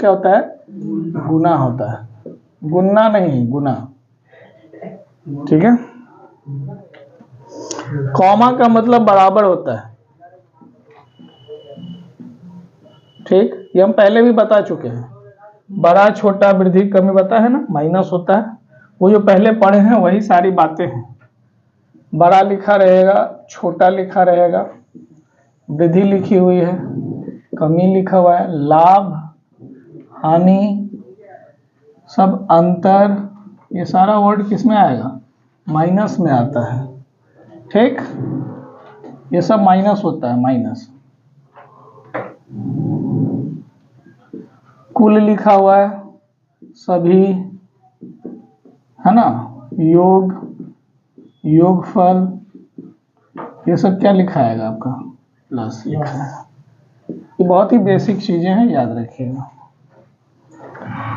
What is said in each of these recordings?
क्या होता है? गुना होता है, गुना नहीं गुना। ठीक है, कॉमा का मतलब बराबर होता है। ठीक, ये हम पहले भी बता चुके हैं, बड़ा छोटा वृद्धि कमी बता है ना, माइनस होता है। वो जो पहले पढ़े हैं वही सारी बातें हैं। बड़ा लिखा रहेगा, छोटा लिखा रहेगा, वृद्धि लिखी हुई है, कमी लिखा हुआ है, लाभ हानि सब अंतर, ये सारा वर्ड किस में आएगा? माइनस में आता है। ठीक, ये सब माइनस होता है, माइनस। कुल लिखा हुआ है, सभी है ना, योग, योगफल, ये सब क्या लिखा आएगा आपका? प्लस लिखा है। ये बहुत ही बेसिक चीजें हैं, याद रखिएगा।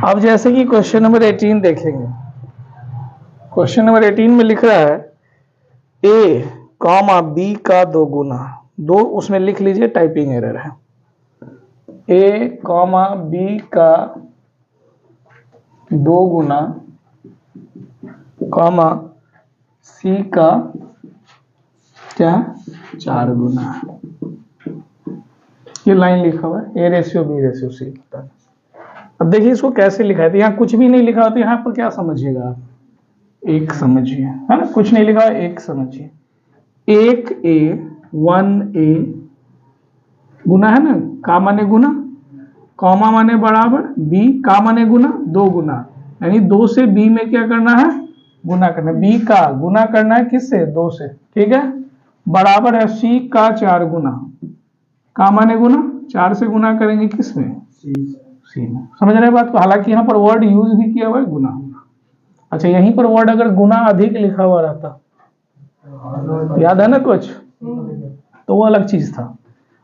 अब जैसे कि क्वेश्चन नंबर 18 देखेंगे। क्वेश्चन नंबर 18 में लिख रहा है ए कॉमा बी का 2 गुना, दो उसमें लिख लीजिए, टाइपिंग एरर है। ए कॉमा बी का 2 गुना कॉमा सी का क्या 4 गुना। ये लाइन लिखा हुआ है, A ratio B ratio C. अब देखिए इसको कैसे लिखा है, तो यहाँ कुछ भी नहीं लिखा होता, यहाँ पर क्या समझिएगा आप? एक समझिए, है ना, कुछ नहीं लिखा है, एक समझिए। 1a 1a गुना है ना, का माने गुना, कॉमा माने बराबर, बी का माने गुना, 2 गुना, यानी 2 से बी में क्या करना है? गुना करना है। बी का गुना करना है किससे? 2 से। ठीक है, बराबर है सी का 4 गुना, का माने गुना, 4 से गुना करेंगे किस में? सी में। समझ रहे बात को? हालांकि यहाँ पर वर्ड यूज भी किया हुआ है गुना। अच्छा, यहीं पर वर्ड अगर गुना अधिक लिखा हुआ रहता, याद है ना कुछ, तो वो अलग चीज था।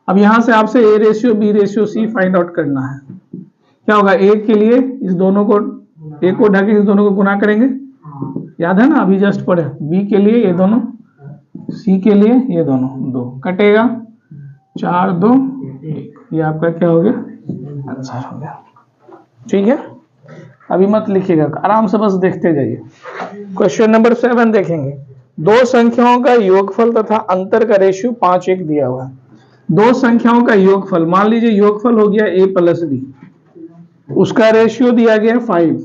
अब यहां से आपसे A ratio B ratio C find out करना है। क्या होगा? ए के लिए इस दोनों को, ए को ढके इस दोनों को गुना करेंगे, याद है ना, अभी जस्ट पढ़े। बी के लिए ये दोनों, सी के लिए ये दोनों, 2 कटेगा, 4 2 1, ये आपका क्या हो गया? आंसर हो गया। ठीक है, अभी मत लिखिएगा, आराम से बस देखते जाइए। क्वेश्चन नंबर 7 देखेंगे। 2 संख्याओं का योगफल तथा अंतर का रेशियो 5:1 दिया हुआ है। 2 संख्याओं का योगफल, मान लीजिए योगफल हो गया a प्लस बी, उसका रेशियो दिया गया 5,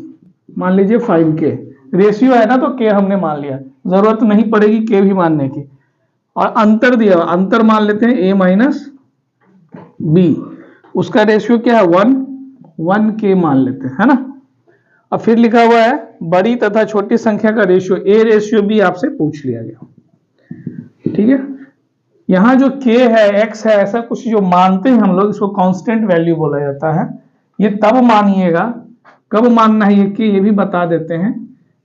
मान लीजिए 5 के रेशियो है ना, तो k हमने मान लिया, जरूरत नहीं पड़ेगी k भी मानने की। और अंतर दिया हुआ, अंतर मान लेते हैं a माइनस बी, उसका रेशियो क्या है? 1 k मान लेते हैं, है ना। अब फिर लिखा हुआ है बड़ी तथा छोटी संख्या का रेशियो, ए रेशियो बी आपसे पूछ लिया गया। ठीक है, यहां जो k है, x है, ऐसा कुछ जो मानते हैं हम लोग, इसको कांस्टेंट वैल्यू बोला जाता है। ये तब मानिएगा, कब मानना है ये k ये भी बता देते हैं।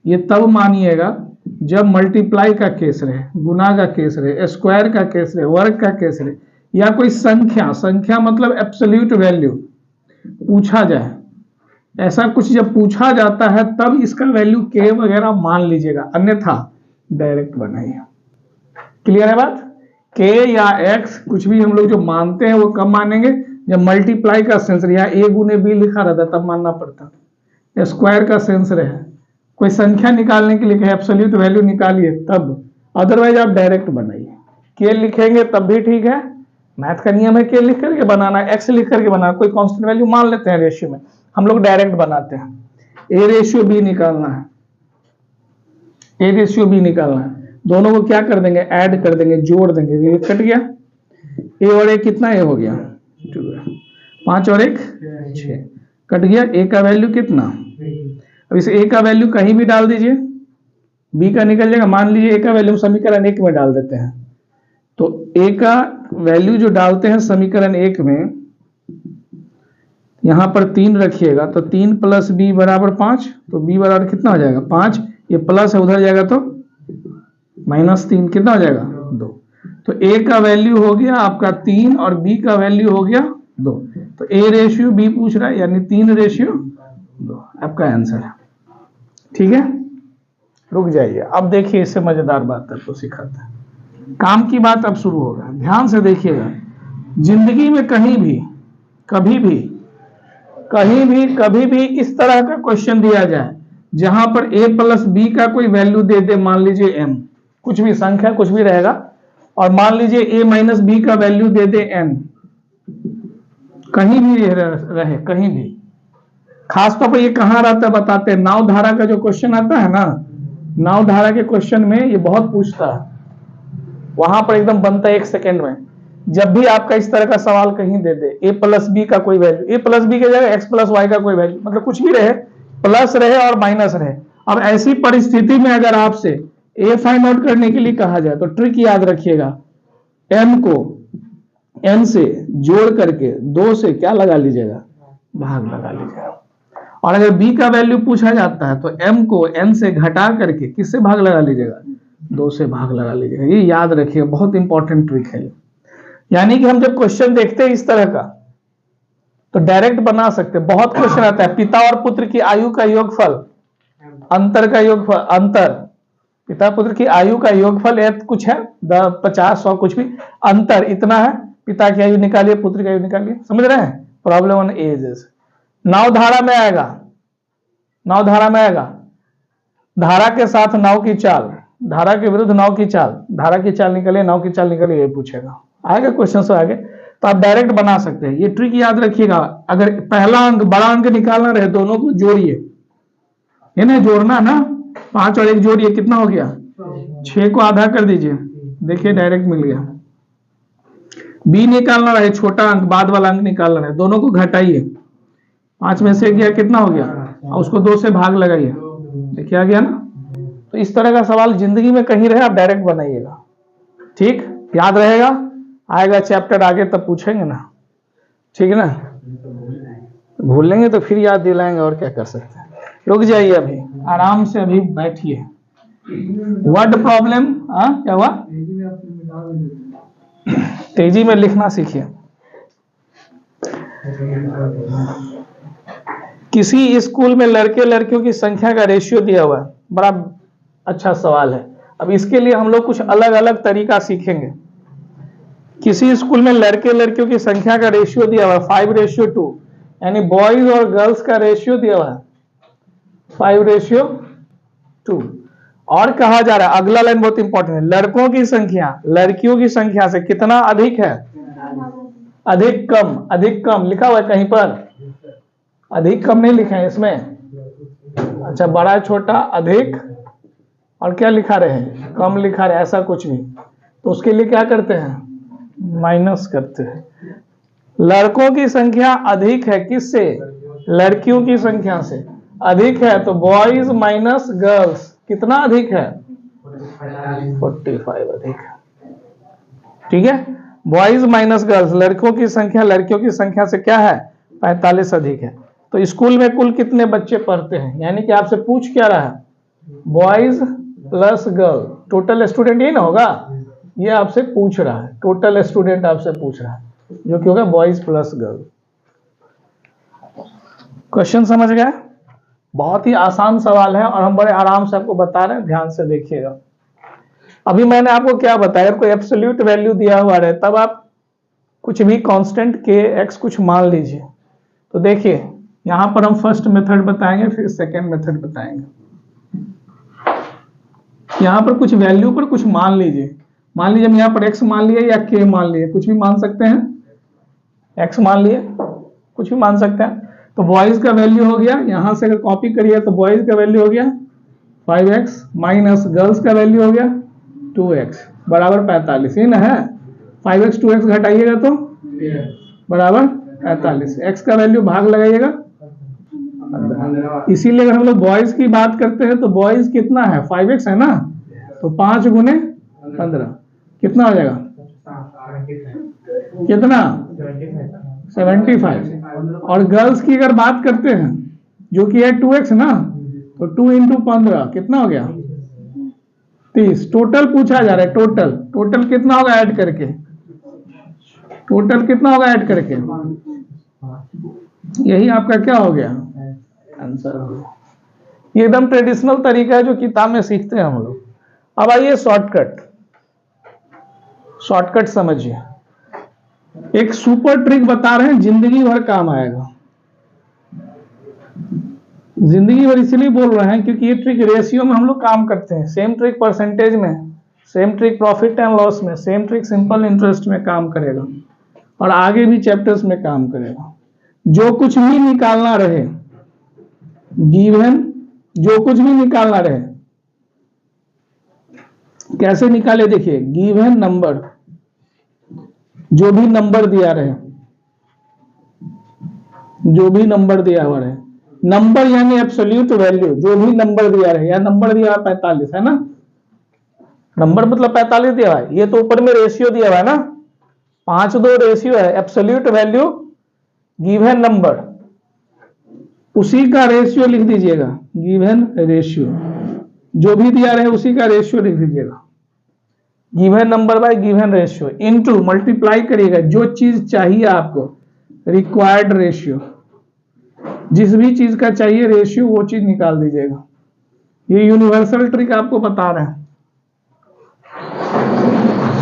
ये तब मानिएगा जब मल्टीप्लाई का केस रहे, गुना का केस रहे, स्क्वायर का केस रहे, वर्ग का केस रहे, या कोई संख्या, संख्या मतलब एब्सोल्यूट वैल्यू पूछा जाए, ऐसा कुछ जब पूछा जाता है तब इसका वैल्यू k वगैरह मान लीजिएगा, अन्यथा डायरेक्ट बनाइए। क्लियर है बात? k या x कुछ भी हम लोग जो मानते हैं वो कब मानेंगे? जब मल्टीप्लाई का सेंस रहे, यहाँ a गुने b लिखा रहता तब मानना पड़ता, स्क्वायर का सेंस रहे, कोई संख्या निकालने के लिए एब्सोल्यूट वैल्यू निकालिए तब, अदरवाइज आप डायरेक्ट बनाइए। k लिखेंगे तब भी ठीक है, मैथ का नियम है k लिख करके बनाना, x लिख करके बनाना, कोई कांस्टेंट वैल्यू मान लेते हैं रेशियो में, हम लोग डायरेक्ट बनाते हैं। ए रेशियो बी निकालना है, ए रेशियो बी निकालना है, दोनों को क्या कर देंगे? ऐड कर देंगे, जोड़ देंगे, ये कट गया, ए और ए कितना? ए हो गया 2, 5 और 1 6, कट गया। ए का वैल्यू कितना? अब इस ए का वैल्यू कहीं भी डाल दीजिए, बी का निकल जाएगा। मान लीजिए ए का वैल्यू समीकरण 1 में डाल देते हैं, तो ए का वैल्यू जो डालते हैं समीकरण 1 में, यहां पर 3 रखिएगा, तो 3 प्लस बी बराबर 5, तो बी बराबर कितना हो जाएगा? 5, ये प्लस है उधर जाएगा तो -3, कितना हो जाएगा? 2। तो ए का वैल्यू हो गया आपका 3 और बी का वैल्यू हो गया 2, तो ए रेशियो बी पूछ रहा है, यानी 3 रेशियो 2 आपका आंसर है। ठीक है, रुक जाइए, अब देखिए इससे मजेदार बात आपको सिखाता है। काम की बात अब शुरू होगा, ध्यान से देखिएगा। जिंदगी में कहीं भी, कभी भी कहीं भी कभी भी इस तरह का क्वेश्चन दिया जाए जहां पर a प्लस बी का कोई वैल्यू दे दे, मान लीजिए m, कुछ भी संख्या कुछ भी रहेगा, और मान लीजिए a माइनस बी का वैल्यू दे दे n, कहीं भी रहे कहीं भी, खासतौर पर ये कहां रहता है बताते हैं, नाव धारा का जो क्वेश्चन आता है ना, नाव धारा के क्वेश्चन में ये बहुत पूछता है, वहां पर एकदम बनता है 1 सेकेंड में। जब भी आपका इस तरह का सवाल कहीं दे दे a प्लस बी का कोई वैल्यू, a प्लस बी के जगह x प्लस वाई का कोई वैल्यू, मतलब कुछ भी रहे, प्लस रहे और माइनस रहे। अब ऐसी परिस्थिति में अगर आपसे a फाइंड आउट करने के लिए कहा जाए तो ट्रिक याद रखिएगा, m को n से जोड़ करके 2 से क्या लगा लीजिएगा, भाग लगा लीजिएगा। और अगर b का वैल्यू पूछा जाता है तो m को n से घटा करके किससे भाग लगा लीजिएगा, 2 से भाग लगा लीजिएगा। ये याद रखिएगा, बहुत इंपॉर्टेंट ट्रिक है। यानी कि हम जब क्वेश्चन देखते हैं इस तरह का तो डायरेक्ट बना सकते हैं। बहुत क्वेश्चन आता है, पिता और पुत्र की आयु का योगफल, अंतर का योगफल, अंतर पिता पुत्र की आयु का योगफल कुछ है 50 100 कुछ भी, अंतर इतना है, पिता की आयु निकालिए पुत्र की आयु निकालिए, समझ रहे हैं, प्रॉब्लम ऑन एजेस। नाव धारा में आएगा, नाव धारा में आएगा, धारा के साथ नाव की चाल, धारा के विरुद्ध नाव की चाल, धारा की चाल निकले नाव की चाल निकले, ये पूछेगा, आएगा क्वेश्चन से आगे, तो आप डायरेक्ट बना सकते हैं। ये ट्रिक याद रखिएगा। अगर पहला अंक बड़ा अंक निकालना रहे, दोनों को जोड़िए, है ना, जोड़ना ना, 5 और 1 जोड़िए, कितना हो गया, 6 को आधा कर दीजिए, देखिए डायरेक्ट मिल गया। बी निकालना रहे, छोटा अंक बाद वाला अंक निकालना रहे, दोनों को घटाइए, 5 में से गया कितना हो गया, और उसको 2 से भाग लगाइए, देखिए आ गया ना। तो इस तरह का सवाल जिंदगी में कहीं रहे आप डायरेक्ट बनाइएगा, ठीक, याद रहेगा, आएगा चैप्टर आगे तब पूछेंगे ना, ठीक है ना, भूल लेंगे तो फिर याद दिलाएंगे, और क्या कर सकते हैं। रुक जाइए अभी, आराम से अभी बैठिए। वर्ड प्रॉब्लम, क्या हुआ, तेजी में लिखना सीखिए। किसी स्कूल में लड़के लड़कियों की संख्या का रेशियो दिया हुआ है, बड़ा अच्छा सवाल है। अब इसके लिए हम लोग कुछ अलग अलग तरीका सीखेंगे। किसी स्कूल में लड़के लड़कियों की संख्या का रेशियो दिया हुआ है 5:2, यानी बॉयज और गर्ल्स का रेशियो दिया हुआ है 5:2, और कहा जा रहा है, अगला लाइन बहुत इंपॉर्टेंट है, लड़कों की संख्या लड़कियों की संख्या से कितना अधिक है, अधिक कम, अधिक कम लिखा हुआ है कहीं पर, अधिक कम नहीं लिखा है इसमें, अच्छा बड़ा छोटा अधिक, और क्या लिखा रहे हैं, कम लिखा रहे, ऐसा कुछ नहीं, तो उसके लिए क्या करते हैं, माइनस करते हैं। लड़कों की संख्या अधिक है किससे, लड़कियों की संख्या से, अधिक है तो बॉयज माइनस गर्ल्स, कितना अधिक है, 45 अधिक है, ठीक है, बॉयज माइनस गर्ल्स, लड़कों की संख्या लड़कियों की संख्या से क्या है, 45 अधिक है। तो स्कूल में कुल कितने बच्चे पढ़ते हैं, यानी कि आपसे पूछ क्या रहा है, boys plus girl, total student ये ना होगा, ये आपसे पूछ रहा है, टोटल स्टूडेंट आपसे पूछ रहा है, जो कि होगा बॉयज प्लस गर्ल। क्वेश्चन समझ गए, बहुत ही आसान सवाल है और हम बड़े आराम से आपको बता रहे हैं, ध्यान से देखिएगा। अभी मैंने आपको क्या बताया, कोई एब्सोल्यूट वैल्यू दिया हुआ है तब आप कुछ भी कांस्टेंट के एक्स कुछ मान लीजिए। तो देखिए यहां पर हम फर्स्ट मेथड बताएंगे, फिर सेकेंड मेथड बताएंगे। यहां पर कुछ वैल्यू पर कुछ मान लीजिए, मान लीजिए हम यहाँ पर x मान लिए या k मान लिए, कुछ भी मान सकते हैं, x मान लिए कुछ भी मान सकते हैं। तो बॉयज का वैल्यू हो गया, यहां से अगर कॉपी करिए तो बॉयज का वैल्यू हो गया 5x माइनस गर्ल्स का वैल्यू हो गया 2x बराबर 45, ये ना है, 5x 2x घटाइएगा तो बराबर 45, x का वैल्यू भाग लगाइएगा। इसीलिए अगर हम लोग बॉयज की बात करते हैं तो बॉयज कितना है, 5x है ना, तो 5 गुने 15 कितना हो जाएगा, कितना 75। और गर्ल्स की अगर बात करते हैं जो कि है 2x ना, तो 2 इंटू 15 कितना हो गया 30। टोटल पूछा जा रहा है, टोटल, टोटल कितना होगा ऐड करके, टोटल कितना होगा ऐड करके, यही आपका क्या हो गया आंसर हो गया। ये एकदम ट्रेडिशनल तरीका है जो किताब में सीखते हैं हम लोग। अब आइए शॉर्टकट, शॉर्टकट समझिए, एक सुपर ट्रिक बता रहे हैं, जिंदगी भर काम आएगा। जिंदगी भर इसलिए बोल रहे हैं क्योंकि ये ट्रिक रेशियो में हम लोग काम करते हैं, सेम ट्रिक परसेंटेज में, same trick profit and loss में, सेम ट्रिक सिंपल इंटरेस्ट में काम करेगा और आगे भी चैप्टर्स में काम करेगा। जो कुछ भी निकालना रहे गिवन, जो कुछ भी निकालना रहे कैसे निकाले, देखिए गिवन नंबर, जो भी नंबर दिया रहे, जो भी नंबर दिया हुआ रहे, नंबर यानी एब्सोल्यूट वैल्यू, जो भी नंबर दिया रहे, या नंबर दिया हुआ 45 है ना, नंबर मतलब 45 दिया हुआ है, ये तो ऊपर में रेशियो दिया हुआ है ना, 5-2 रेशियो है, एब्सोल्यूट वैल्यू गिवन नंबर, उसी का रेशियो लिख दीजिएगा, गिवन रेशियो, जो भी दिया रहे उसी का रेशियो लिख दीजिएगा, given number by given ratio, into multiply करिएगा जो चीज चाहिए आपको, रिक्वायर्ड रेशियो, जिस भी चीज का चाहिए रेशियो वो चीज निकाल दीजिएगा। ये यूनिवर्सल ट्रिक आपको बता रहे हैं,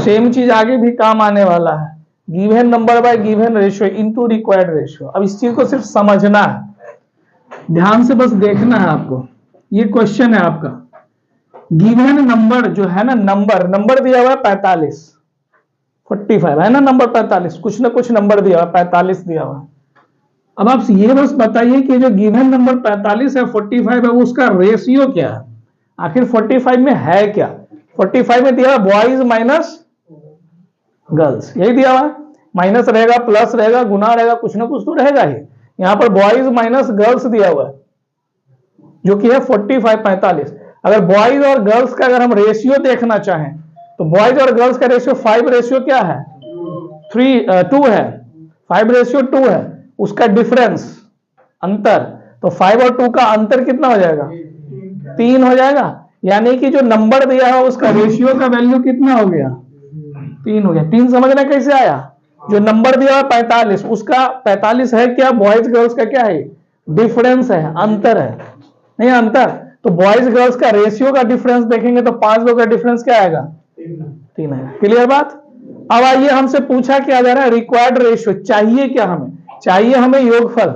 सेम चीज आगे भी काम आने वाला है, given number by given ratio into required ratio. अब इस चीज को सिर्फ समझना है, ध्यान से बस देखना है आपको। ये क्वेश्चन है आपका, गिवन नंबर जो है ना, नंबर दिया हुआ है 45, 45 है ना, नंबर 45, कुछ ना कुछ नंबर दिया हुआ 45 दिया हुआ। अब आप ये बस बताइए कि जो गिवन नंबर 45 है, 45 है, उसका रेशियो क्या है, आखिर 45 में है क्या। 45 में दिया हुआ बॉयज माइनस गर्ल्स, यही दिया हुआ है, माइनस रहेगा, प्लस रहेगा, गुना रहेगा, कुछ ना कुछ तो रहेगा ही। यहां पर बॉयज माइनस गर्ल्स दिया हुआ है जो कि है 45। अगर बॉयज और गर्ल्स का अगर हम रेशियो देखना चाहें तो बॉयज और गर्ल्स का रेशियो 5 रेशियो क्या है, 2 है, 5 रेशियो 2 है, उसका डिफरेंस अंतर, तो 5 और 2 का अंतर कितना हो जाएगा, 3 हो जाएगा। यानी कि जो नंबर दिया है उसका रेशियो का वैल्यू कितना हो गया, 3 हो गया। 3 समझना कैसे आया, जो नंबर दिया है 45, उसका 45 है क्या, बॉयज गर्ल्स का क्या है, डिफरेंस है, अंतर है, नहीं अंतर, तो बॉयज गर्ल्स का रेशियो का डिफरेंस देखेंगे तो 5 लोग का डिफरेंस क्या आएगा, 3 आएगा। क्लियर बात। अब आइए, हमसे पूछा क्या जा रहा है, रिक्वायर्ड रेशियो, चाहिए क्या हमें, चाहिए हमें योगफल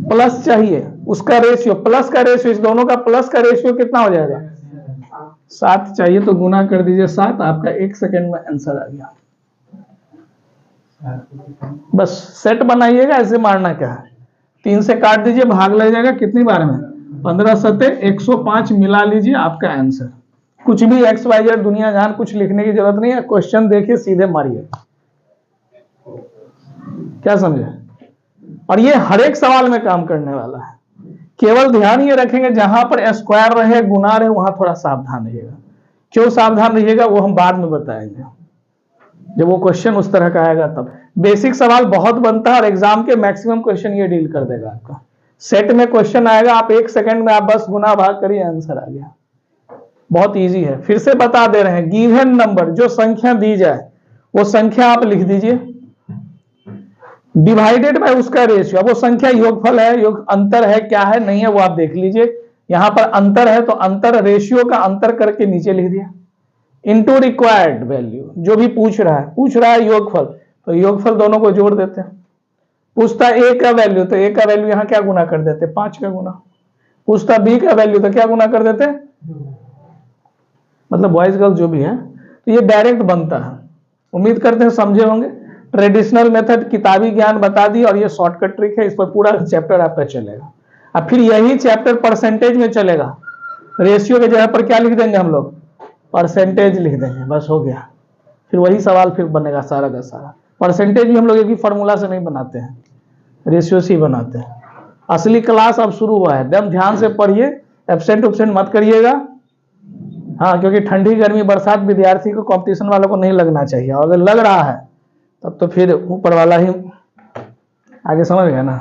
प्लस चाहिए, उसका रेशियो, प्लस का रेशियो, इस दोनों का प्लस का रेशियो कितना हो जाएगा, 7 चाहिए, तो गुना कर दीजिए 7, आपका 1 सेकेंड में आंसर आ गया। बस सेट बनाइएगा, ऐसे मारना क्या है, 3 से काट दीजिए, भाग लग जाएगा, कितनी बार में, 15 सते 105 मिला लीजिए, आपका आंसर। कुछ भी एक्स वाई जेड दुनिया जहान कुछ लिखने की जरूरत नहीं है, क्वेश्चन देखिए सीधे मारिए, क्या समझे। और ये हर एक सवाल में काम करने वाला है, केवल ध्यान ये रखेंगे जहां पर स्क्वायर रहे, गुना रहे, वहां थोड़ा सावधान रहिएगा। क्यों सावधान रहिएगा वो हम बाद में बताएंगे, जब वो क्वेश्चन उस तरह का आएगा तब। बेसिक सवाल बहुत बनता है और एग्जाम के मैक्सिमम क्वेश्चन ये डील कर देगा आपका। सेट में क्वेश्चन आएगा, आप 1 सेकंड में आप बस गुना भाग करिए, आंसर आ गया, बहुत इजी है। फिर से बता दे रहे हैं, गिवन नंबर, जो संख्या दी जाए वो संख्या आप लिख दीजिए, डिवाइडेड बाय उसका रेशियो। अब वो संख्या योगफल है, योग अंतर है, क्या है नहीं है वो आप देख लीजिए। यहां पर अंतर है तो अंतर, रेशियो का अंतर करके नीचे लिख दिया, इनटू रिक्वायर्ड वैल्यू, जो भी पूछ रहा है योगफल, तो योगफल दोनों को जोड़ देते हैं। पूछता ए का वैल्यू, तो ए का वैल्यू यहां क्या गुना कर देते, 5 का गुना। पूछता बी का वैल्यू, तो क्या गुना कर देते, मतलब बॉयज गर्ल्स जो भी है, तो ये डायरेक्ट बनता है। उम्मीद करते हैं समझे होंगे। ट्रेडिशनल मेथड किताबी ज्ञान बता दी, और ये शॉर्टकट ट्रिक है, इस पर पूरा चैप्टर आपका चलेगा। अब फिर यही चैप्टर परसेंटेज में चलेगा, रेशियो के जगह पर क्या लिख देंगे हम लोग, परसेंटेज लिख देंगे, बस हो गया। फिर वही सवाल फिर बनेगा सारा का सारा। परसेंटेज भी हम लोग एक ही फॉर्मूला से नहीं बनाते हैं, रेशियो से ही बनाते हैं। असली क्लास अब शुरू हुआ है, एकदम ध्यान से पढ़िए, एब्सेंट उब्सेंट मत करिएगा। हाँ, क्योंकि ठंडी गर्मी बरसात विद्यार्थी को, कंपटीशन वालों को नहीं लगना चाहिए, और अगर लग रहा है तब तो फिर ऊपर वाला ही आगे, समझ गया ना।